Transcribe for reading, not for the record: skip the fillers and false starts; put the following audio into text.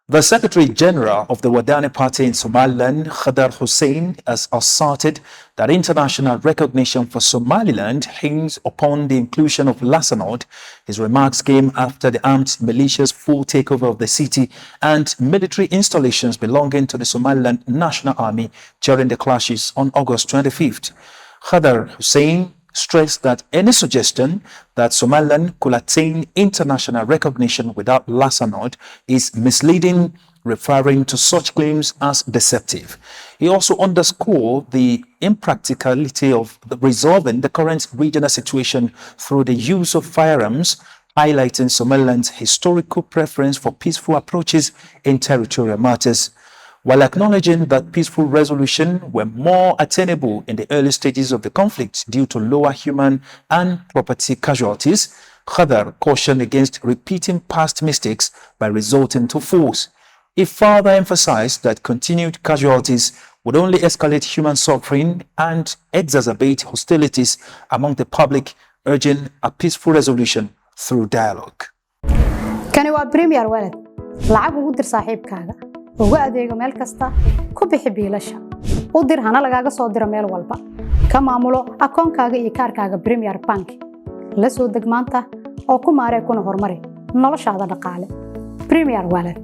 The Secretary General of the Waddani Party in Somaliland, Khadar Hussein, has asserted that international recognition for Somaliland hinges upon the inclusion of LasAn. His remarks came after the armed militia's full takeover of the city and military installations belonging to the Somaliland National Army during the clashes on August 25th. Khadar Hussein stressed that any suggestion that Somaliland could attain international recognition without LasAn is misleading, referring to such claims as deceptive. He also underscored the impracticality of resolving the current regional situation through the use of firearms, highlighting Somaliland's historical preference for peaceful approaches in territorial matters. While acknowledging that peaceful resolution were more attainable in the early stages of the conflict due to lower human and property casualties, Khadar cautioned against repeating past mistakes by resorting to force. He further emphasized that continued casualties would only escalate human suffering and exacerbate hostilities among the public, urging a peaceful resolution through dialogue. Kani waa Premier Wallet. Lacag ugu dir saaxiibkaaga. ugu adeego meel kasta ku bixi biilasha u dir hana lagaaga soo diro meel walba ka maamulo akoonkaaga iyo kaarkaaga Premier Bank la soo deg maanta oo ku maaree kuna horumari noloshaada dhaqaale Premier Wallet